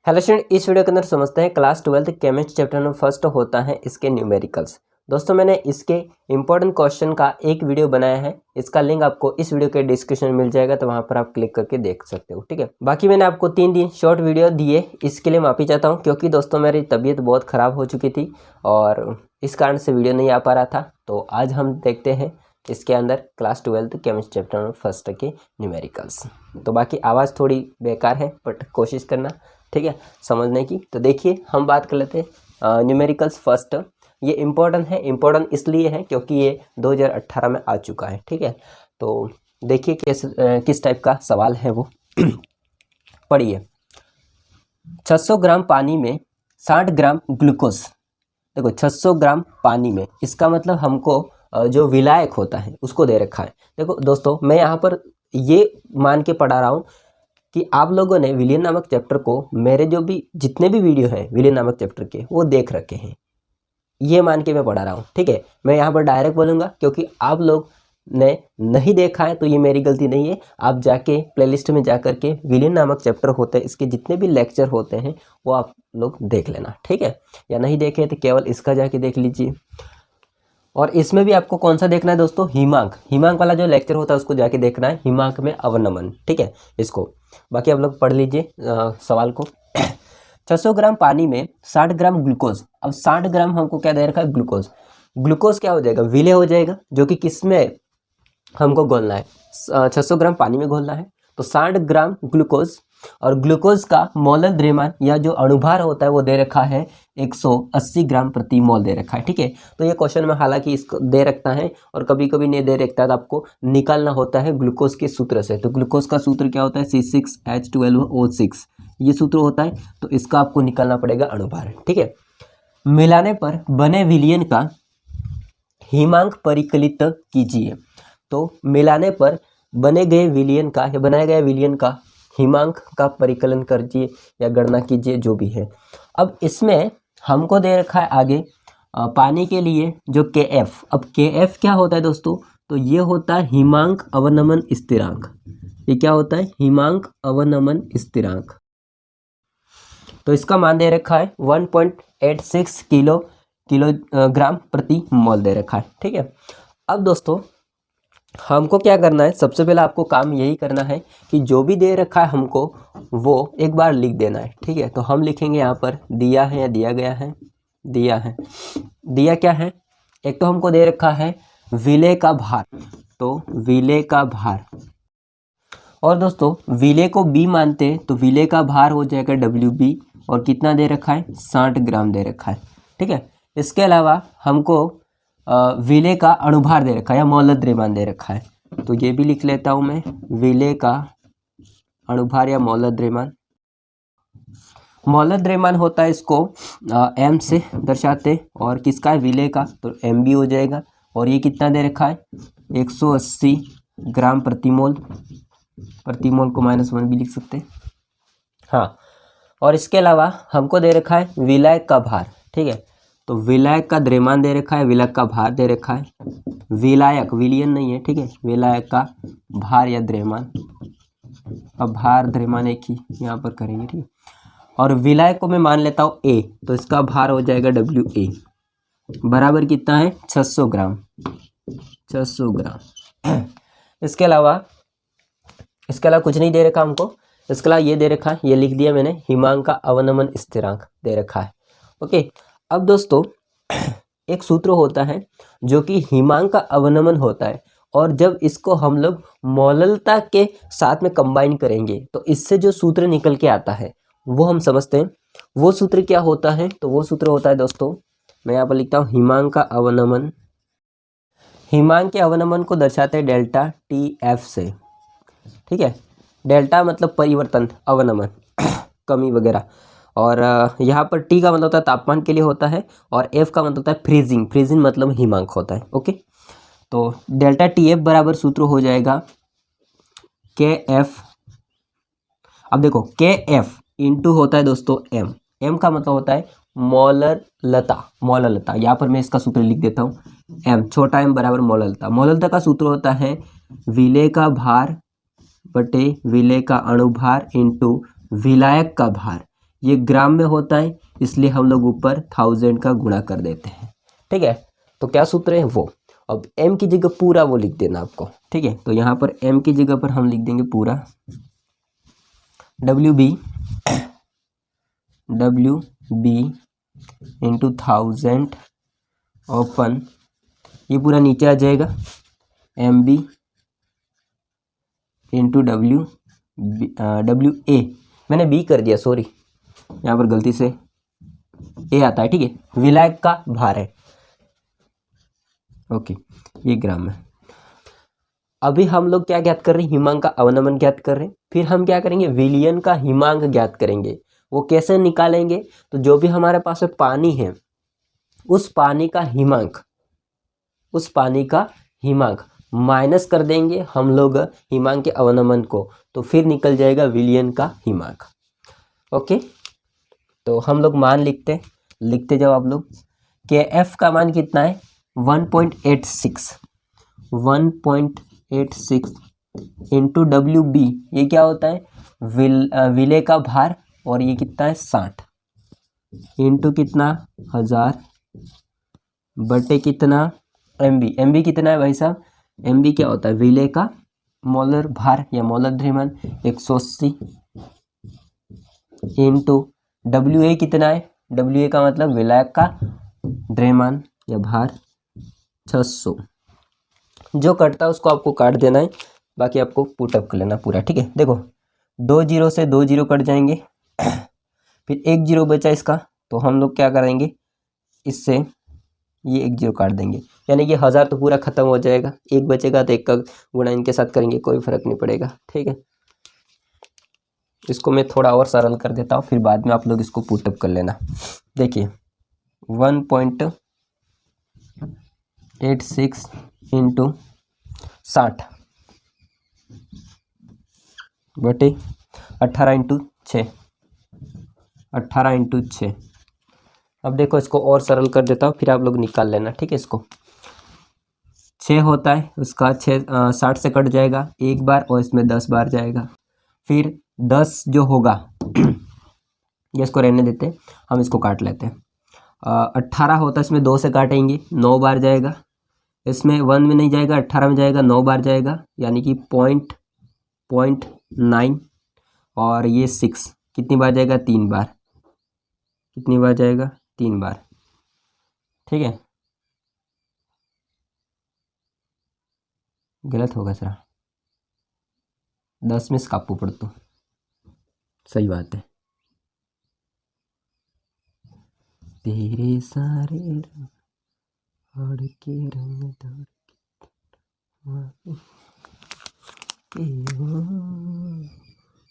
Hello student, इस video के अंदर समझते हैं क्लास 12 केमिस्ट्री चैप्टर में फर्स्ट होता है इसके न्यूमेरिकल्स। दोस्तों मैंने इसके इंपॉर्टेंट क्वेश्चन का एक वीडियो बनाया है, इसका लिंक आपको इस वीडियो के डिस्क्रिप्शन में मिल जाएगा, तो वहां पर आप क्लिक करके देख सकते हो। ठीक है, बाकी मैंने आपको 3 दिन शॉर्ट वीडियो दिए, इसके लिए माफ़ी चाहता हूँ क्योंकि दोस्तों मेरी तबीयत बहुत ख़राब हो चुकी थी और इस कारण से वीडियो नहीं आ पा रहा था। तो आज हम देखते हैं इसके अंदर क्लास 12 केमिस्ट्री चैप्टर में फर्स्ट के न्यूमेरिकल्स। तो बाकी आवाज़ थोड़ी बेकार है बट कोशिश करना, ठीक है, समझने की। तो देखिए हम बात कर लेते हैं न्यूमेरिकल्स फर्स्ट। ये इम्पोर्टेंट है, इम्पोर्टेंट इसलिए है क्योंकि ये 2018 में आ चुका है। ठीक है, तो देखिए किस टाइप का सवाल है वो। पढ़िए, 600 ग्राम पानी में 60 ग्राम ग्लूकोज। देखो 600 ग्राम पानी में, इसका मतलब हमको जो विलायक होता है उसको दे रखा है। देखो दोस्तों मैं यहाँ पर ये मान के पढ़ा रहा हूँ कि आप लोगों ने विलियन नामक चैप्टर को, मेरे जो भी जितने भी वीडियो हैं विलियन नामक चैप्टर के, वो देख रखे हैं, ये मान के मैं पढ़ा रहा हूँ। ठीक है, मैं यहाँ पर डायरेक्ट बोलूँगा क्योंकि आप लोग ने नहीं देखा है तो ये मेरी गलती नहीं है। आप जाके प्लेलिस्ट में जा करके विलियन नामक चैप्टर होते हैं, इसके जितने भी लेक्चर होते हैं वो आप लोग देख लेना। ठीक है, या नहीं देखे तो केवल इसका जाके देख लीजिए। और इसमें भी आपको कौन सा देखना है दोस्तों, हिमांक वाला जो लेक्चर होता है उसको जाके देखना है, हिमांक में अवनमन। ठीक है, इसको बाकी आप लोग पढ़ लीजिए सवाल को। 600 ग्राम पानी में 60 ग्राम ग्लूकोज। अब 60 ग्राम हमको क्या दे रखा है, ग्लूकोज। ग्लूकोज क्या हो जाएगा, विलय हो जाएगा, जो कि किस में हमको घोलना है, 600 ग्राम पानी में घोलना है। तो 60 ग्राम ग्लूकोज, और ग्लूकोज का मोलर द्रव्यमान या जो अणुभार होता है वो दे रखा है 180 ग्राम प्रति मोल दे रखा है। ठीक है, तो ये क्वेश्चन में हालांकि इसको दे रखता है और कभी कभी नहीं दे रखता है, तो आपको निकालना होता है ग्लूकोज के सूत्र से। तो ग्लूकोज का सूत्र क्या होता है, C6H12O6, ये सूत्र होता है, तो इसका आपको निकालना पड़ेगा अणुभार। ठीक है, मिलाने पर बने विलयन का हिमांक परिकलित कीजिए। तो मिलाने पर बने गए विलयन का या बनाया गया विलयन का हिमांक का परिकलन कीजिए या गणना कीजिए, जो भी है। अब इसमें हमको दे रखा है आगे पानी के लिए जो KF। अब KF क्या होता है दोस्तों, तो ये होता है हिमांक अवनमन स्थिरांक। ये क्या होता है, हिमांक अवनमन स्थिरांक। तो इसका मान दे रखा है 1.86 किलोग्राम प्रति मोल दे रखा है। ठीक है, अब दोस्तों हमको क्या करना है, सबसे पहले आपको काम यही करना है कि जो भी दे रखा है हमको वो एक बार लिख देना है। ठीक है, तो हम लिखेंगे यहाँ पर दिया है या दिया गया है, दिया है। दिया क्या है, एक तो हमको दे रखा है विलेय का भार, तो विलेय का भार। और दोस्तों विलेय को B मानते हैं तो विलेय का भार हो जाएगा WB, और कितना दे रखा है, 60 ग्राम दे रखा है। ठीक है, इसके अलावा हमको विलेय का अणुभार दे रखा है या मोलर द्रव्यमान दे रखा है, तो ये भी लिख लेता हूं मैं, विलेय का अणुभार या मोलर द्रव्यमान। मोलर द्रव्यमान होता है, इसको M से दर्शाते, और किसका है, विलेय का, तो MB हो जाएगा। और ये कितना दे रखा है, 180 ग्राम प्रति मोल। प्रति मोल को -1 भी लिख सकते हैं, हाँ। और इसके अलावा हमको दे रखा है विलायक का भार। ठीक है, तो विलायक का द्रव्यमान दे रखा है, विलायक का भार दे रखा है, विलायक विलियन नहीं है। ठीक है, विलायक का भार या द्रव्यमान, अब भार द्रव्यमान एक ही यहाँ पर करेंगे। ठीक है, और विलायक को मैं मान लेता हूँ A, तो इसका भार हो जाएगा WA, बराबर कितना है, 600 ग्राम। 600 ग्राम। इसके अलावा कुछ नहीं दे रखा हमको। इसके अलावा ये दे रखा है, ये लिख दिया मैंने, हिमांक का अवनमन स्थिरांक दे रखा है। ओके, अब दोस्तों एक सूत्र होता है जो कि हिमांक का अवनमन होता है, और जब इसको हम लोग मोललता के साथ में कंबाइन करेंगे तो इससे जो सूत्र निकल के आता है वो हम समझते हैं। वो सूत्र क्या होता है, तो वो सूत्र होता है दोस्तों, मैं यहाँ पर लिखता हूँ, हिमांक का अवनमन। हिमांक के अवनमन को दर्शाते हैं डेल्टा TF से। ठीक है, डेल्टा मतलब परिवर्तन, अवनमन कमी वगैरह, और यहाँ पर T का मतलब होता है तापमान के लिए होता है, और F का मतलब होता है फ्रीजिंग। फ्रीजिंग मतलब हिमांक होता है। ओके, तो डेल्टा TF बराबर सूत्र हो जाएगा KF। अब देखो KF इंटू होता है दोस्तों M। M का मतलब होता है मोलरलता। मोलरलता, यहाँ पर मैं इसका सूत्र लिख देता हूँ, M छोटा m बराबर मोलरलता। मोलरलता का सूत्र होता है विलेय का भार बटे विलेय का अणुभार इंटू विलायक का भार। ये ग्राम में होता है, इसलिए हम लोग ऊपर 1000 का गुणा कर देते हैं। ठीक है, तो क्या सूत्र है वो। अब m की जगह पूरा वो लिख देना आपको। ठीक है, तो यहाँ पर m की जगह पर हम लिख देंगे पूरा WB इंटू 1000 ओपन, ये पूरा नीचे आ जाएगा MB इंटू WA, मैंने B कर दिया, सॉरी यहाँ पर गलती से A आता है। ठीक है, विलायक का भार है। ओके, ये ग्राम में। अभी हम लोग क्या ज्ञात कर रहे हैं, हिमांक का अवनमन ज्ञात कर रहे हैं। फिर हम क्या करेंगे, विलयन का हिमांक ज्ञात करेंगे। वो कैसे निकालेंगे, तो जो भी हमारे पास में पानी है उस पानी का हिमांक माइनस कर देंगे हम लोग हिमांक के अवनमन को, तो फिर निकल जाएगा विलयन का हिमांक। ओके, तो हम लोग मान लिखते जाओ आप लोग। के एफ का मान कितना है 1.86 इंटू WB, ये क्या होता है विले का भार, और ये कितना है 60 इंटू कितना 1000 बटे कितना MB कितना है भाई साहब, MB क्या होता है विले का मोलर भार या मोलर द्रव्यमान 180 इंटू WA कितना है, WA का मतलब विलायक का द्रव्यमान या भार 600। जो कटता है उसको आपको काट देना है, बाकी आपको पुटअप कर लेना पूरा। ठीक है, देखो 2 0 से 2 0 कट जाएंगे फिर 1 0 बचा इसका, तो हम लोग क्या करेंगे, इससे ये 1 0 काट देंगे, यानी कि 1000 तो पूरा खत्म हो जाएगा। एक बचेगा तो एक का गुणा इनके साथ करेंगे, कोई फर्क नहीं पड़ेगा। ठीक है, इसको मैं थोड़ा और सरल कर देता हूँ, फिर बाद में आप लोग इसको पुटअप कर लेना। देखिए 1.86 इंटू 60 बटे 18 इंटू 6। अब देखो इसको और सरल कर देता हूँ, फिर आप लोग निकाल लेना। ठीक है, इसको 6 होता है, उसका 60 से कट जाएगा एक बार, और इसमें 10 बार जाएगा। फिर 10 जो होगा ये इसको रहने देते हैं, हम इसको काट लेते हैं। 18 होता है, इसमें 2 से काटेंगे 9 बार जाएगा, इसमें 1 में नहीं जाएगा 18 में जाएगा 9 बार जाएगा, यानी कि 0.9, और ये 6 कितनी बार जाएगा 3 बार, कितनी बार जाएगा 3 बार। ठीक है, गलत होगा सर, 10 में स्कापू पड़तो, सही बात है। तेरे सारे रंग और के रंग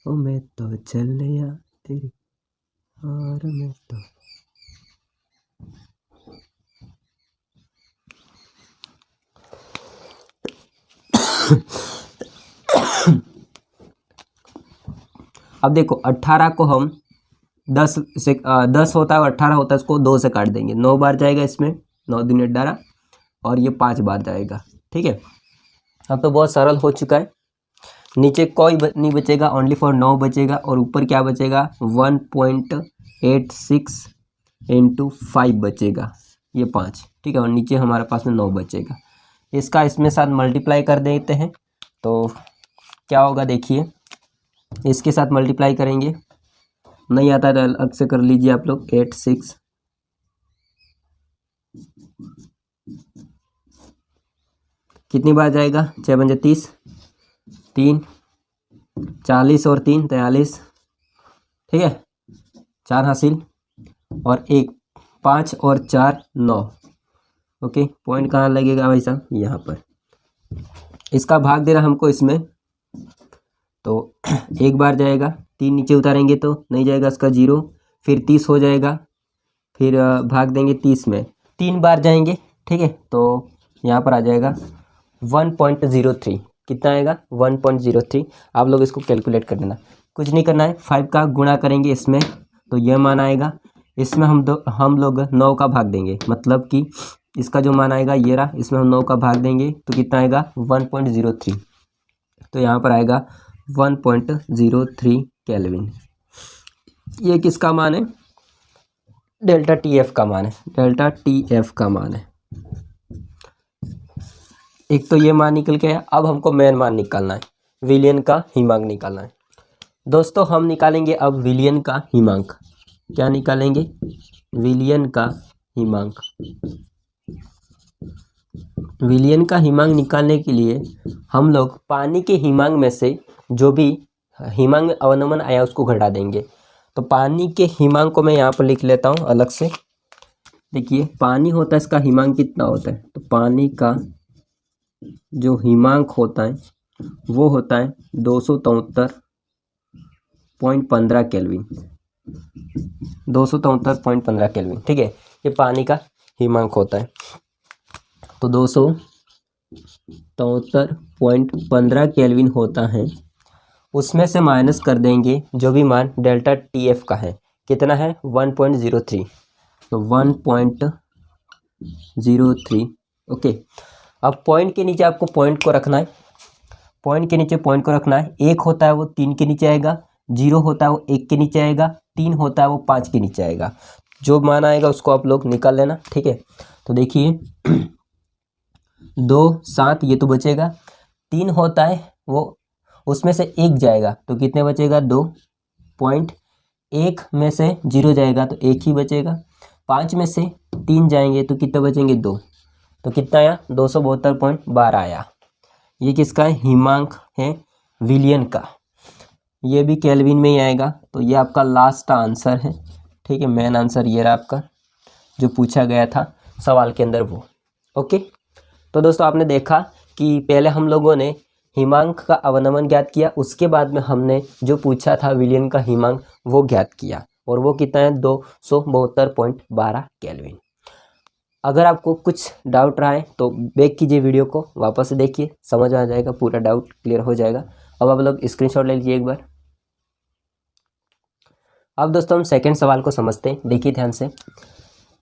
ओ मैं तो चलिया तेरी और मैं तो अब देखो 18 को हम 10 होता है, 18 होता है, इसको 2 से काट देंगे, 9 बार जाएगा इसमें, 9 दूनी 18, और ये 5 बार जाएगा। ठीक है, अब तो बहुत सरल हो चुका है। नीचे कोई नहीं बचेगा, ओनली फॉर 9 बचेगा, और ऊपर क्या बचेगा 1.86 इंटू 5 बचेगा, ये 5। ठीक है, और नीचे हमारे पास में 9 बचेगा। इसका इसमें साथ मल्टीप्लाई कर देते हैं, तो क्या होगा देखिए, इसके साथ मल्टीप्लाई करेंगे, नहीं आता है अलग से कर लीजिए आप लोग। 86 कितनी बार जाएगा, 6 पंजे 30, 3 40 और 3 43। ठीक है, 4 हासिल और 1 5 और 4 9। ओके, पॉइंट कहाँ लगेगा भाई साहब, यहाँ पर। इसका भाग देना हमको इसमें, तो 1 बार जाएगा, 3 नीचे उतारेंगे तो नहीं जाएगा, इसका 0, फिर 30 हो जाएगा, फिर भाग देंगे 30 में, 3 बार जाएंगे। ठीक है, तो यहाँ पर आ जाएगा 1.03, कितना आएगा 1.03। आप लोग इसको कैलकुलेट कर देना, कुछ नहीं करना है, 5 का गुणा करेंगे इसमें, तो यह मान आएगा। इसमें हम लोग 9 का भाग देंगे, मतलब कि इसका जो मान आएगा ये रहा, इसमें हम 9 का भाग देंगे तो कितना आएगा 1.03, तो यहाँ पर आएगा 1.03 केल्विन। ये किसका मान है, डेल्टा टी एफ का मान है, डेल्टा टी एफ का मान है। एक तो ये मान निकल के है। अब हमको मेन मान निकालना है, विलियन का हिमांक निकालना है। दोस्तों हम निकालेंगे अब विलियन का हिमांक। क्या निकालेंगे, विलियन का हिमांक। विलियन का हिमांक निकालने के लिए हम लोग पानी के हिमांक में से जो भी हिमांक में अवनमन आया उसको घटा देंगे। तो पानी के हिमांक को मैं यहाँ पर लिख लेता हूँ अलग से। देखिए पानी होता है, इसका हिमांक कितना होता है, तो पानी का जो हिमांक होता है वो होता है 273.15 केल्विन, 273.15 केल्विन। ठीक है, ये पानी का हिमांक होता है। तो 273.15 केल्विन होता है। उसमें से माइनस कर देंगे जो भी मान डेल्टा टी एफ का है, कितना है 1.03, तो 1.03। ओके, अब पॉइंट के नीचे आपको पॉइंट को रखना है, पॉइंट के नीचे पॉइंट को रखना है। 1 होता है वो 3 के नीचे आएगा, 0 होता है वो 1 के नीचे आएगा, 3 होता है वो 5 के नीचे आएगा। जो मान आएगा उसको आप लोग निकाल लेना। ठीक है, तो देखिए 2 7 ये तो बचेगा, 3 होता है वो उसमें से 1 जाएगा तो कितने बचेगा 2.1 में से 0 जाएगा तो 1 ही बचेगा, 5 में से 3 जाएंगे तो कितने बचेंगे 2, तो कितना आया 272.12 आया। ये किसका है, हिमांक है विलियन का। ये भी केल्विन में ही आएगा। तो ये आपका लास्ट आंसर है। ठीक है, मेन आंसर ये रहा आपका जो पूछा गया था सवाल के अंदर वो। ओके, तो दोस्तों आपने देखा कि पहले हम लोगों ने हिमांक का अवनमन ज्ञात किया, उसके बाद में हमने जो पूछा था विलियन का हिमांक वो ज्ञात किया, और वो कितना है 272.12 केल्विन। अगर आपको कुछ डाउट रहा है तो बैक कीजिए वीडियो को, वापस से देखिए, समझ आ जाएगा, पूरा डाउट क्लियर हो जाएगा। अब आप लोग स्क्रीनशॉट ले लीजिए एक बार। अब दोस्तों हम सेकंड सवाल को समझते हैं, देखिए ध्यान से।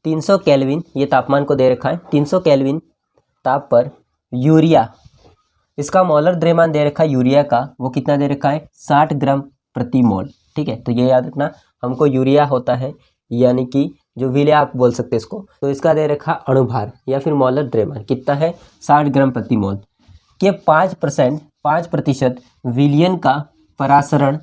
300 केल्विन ये तापमान को दे रखा है, 300 केल्विन ताप पर यूरिया, इसका मॉलर द्रव्यमान दे रखा है यूरिया का, वो कितना दे रखा है 60 ग्राम प्रति मोल। ठीक है, तो ये याद रखना, हमको यूरिया होता है यानी कि जो विलिया आप बोल सकते हैं इसको, तो इसका दे रखा अणुभार या फिर मॉलर द्रव्यमान कितना है 60 ग्राम प्रति मोल के 5% विलियन का परासरण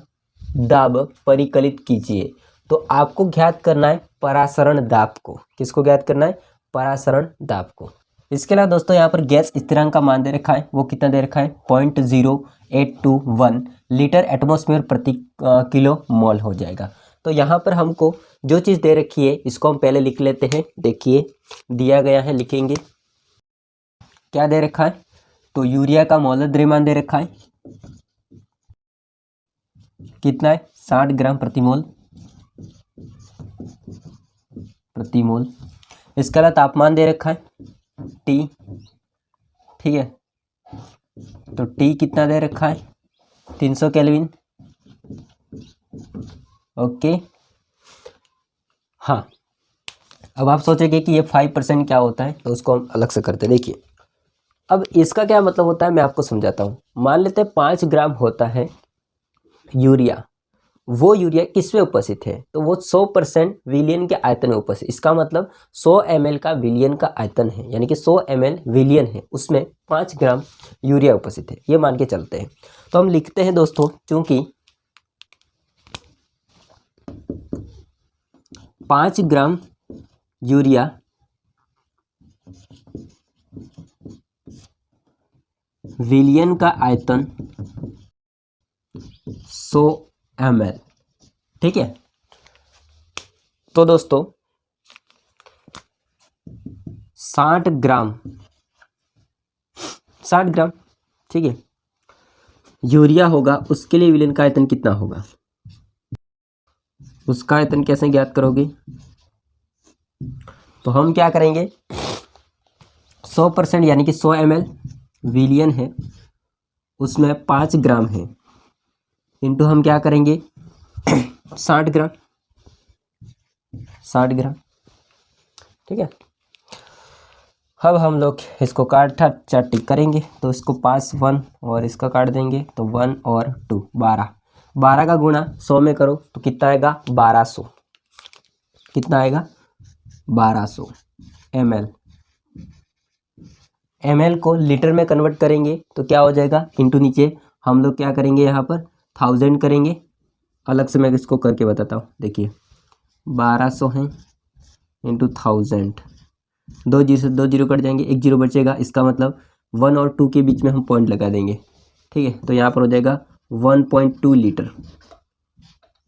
दाब परिकलित कीजिए। तो आपको ज्ञात करना है परासरण दाब को। किसको ज्ञात करना है, परासरण दाब को। इसके अलावा दोस्तों यहाँ पर गैस स्थिरांक का मान दे रखा है, वो कितना दे रखा है 0.0821 लीटर एटमॉस्फेयर प्रति किलो मोल हो जाएगा। तो यहाँ पर हमको जो चीज़ दे रखी है इसको हम पहले लिख लेते हैं। देखिए दिया गया है, लिखेंगे क्या दे रखा है, तो यूरिया का मॉलर द्रव्यमान दे रखा है कितना है 60 ग्राम प्रति मोल। इसके अलावा तापमान दे रखा है T। ठीक है, तो T कितना दे रखा है 300 केल्विन। ओके, हाँ, अब आप सोचेंगे कि ये 5% क्या होता है, तो उसको हम अलग से करते हैं। देखिए अब इसका क्या मतलब होता है मैं आपको समझाता हूँ। मान लेते हैं 5 ग्राम होता है यूरिया, वो यूरिया किस में उपस्थित है, तो वो 100% विलियन के आयतन में उपस्थित। इसका मतलब 100 ml का विलियन का आयतन है, यानी कि 100 ml विलियन है, उसमें 5 ग्राम यूरिया उपस्थित है, ये मान के चलते हैं। तो हम लिखते हैं दोस्तों, चूंकि 5 ग्राम यूरिया विलियन का आयतन 100 ml। ठीक है, तो दोस्तों 60 ग्राम ठीक है यूरिया होगा, उसके लिए विलियन का आयतन कितना होगा, उसका आयतन कैसे ज्ञात करोगे, तो हम क्या करेंगे 100% यानी कि 100 ml विलियन है, उसमें 5 ग्राम है, इंटू हम क्या करेंगे 60 ग्राम। ठीक है, अब हम लोग इसको काटा चाटी करेंगे, तो इसको पास 1 और इसका काट देंगे, तो 1 और 2 12, 12 का गुणा 100 में करो तो कितना आएगा 1200। कितना आएगा 1200 ml। ml को लीटर में कन्वर्ट करेंगे तो क्या हो जाएगा, इंटू नीचे हम लोग क्या करेंगे यहाँ पर 1000 करेंगे। अलग से मैं इसको करके बताता हूँ। देखिए 1200 है इंटू 1000, 2 जीरो से 2 जीरो कट जाएंगे, 1 जीरो बचेगा। इसका मतलब 1 और 2 के बीच में हम पॉइंट लगा देंगे। ठीक है, तो यहाँ पर हो जाएगा 1.2 लीटर।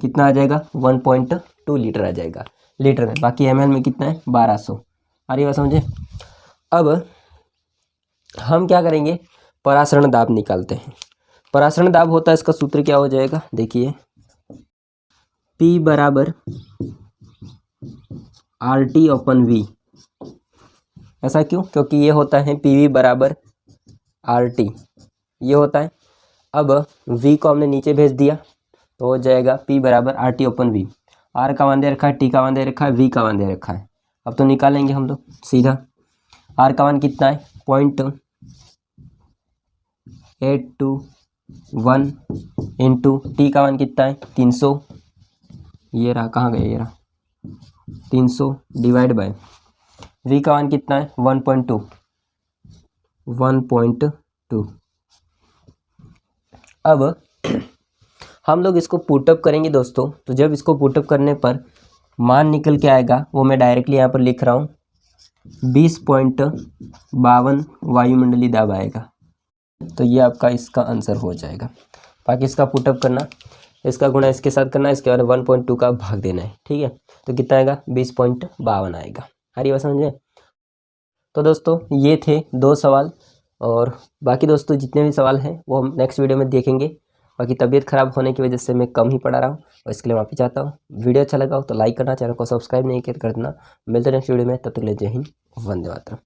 कितना आ जाएगा 1.2 लीटर आ जाएगा लीटर में। बाकी ml में कितना है 1200। आ रही बात समझे। अब हम क्या करेंगे, परासरण दाब निकालते हैं। परासरण दाब होता है, इसका सूत्र क्या हो जाएगा, देखिए P बराबर RT अपन V। ऐसा क्यों, क्योंकि ये होता है PV बराबर RT, ये होता है। अब V को हमने नीचे भेज दिया तो हो जाएगा P बराबर RT अपन V। R का मान दे रखा है, T का मान दे रखा है, V का मान दे रखा है। अब तो निकालेंगे हम लोग सीधा। R का मान कितना है 0.821 इंटू T का मान कितना है 300, ये रहा, कहाँ गया, ये रहा 300 डिवाइड बाय V का मान कितना है 1.2। अब हम लोग इसको पुटअप करेंगे दोस्तों। तो जब इसको पुटअप करने पर मान निकल के आएगा, वो मैं डायरेक्टली यहाँ पर लिख रहा हूँ 20.52 वायुमंडलीय दाब आएगा। तो ये आपका इसका आंसर हो जाएगा। बाकी इसका पुटअप करना, इसका गुणा इसके साथ करना, इसके बाद 1.2 का भाग देना है। ठीक है, तो कितना आएगा 20.52 आएगा। हरी बात समझे। तो दोस्तों ये थे 2 सवाल, और बाकी दोस्तों जितने भी सवाल हैं वो हम नेक्स्ट वीडियो में देखेंगे। बाकी तबीयत ख़राब होने की वजह से मैं कम ही पढ़ा रहा हूँ और इसके लिए माफ़ी चाहता हूँ। वीडियो अच्छा लगा हो तो लाइक करना, चैनल को सब्सक्राइब नहीं कर देना। मिलते हैं नेक्स्ट वीडियो में, तब तक के लिए जय हिंद, वंदे मातरम।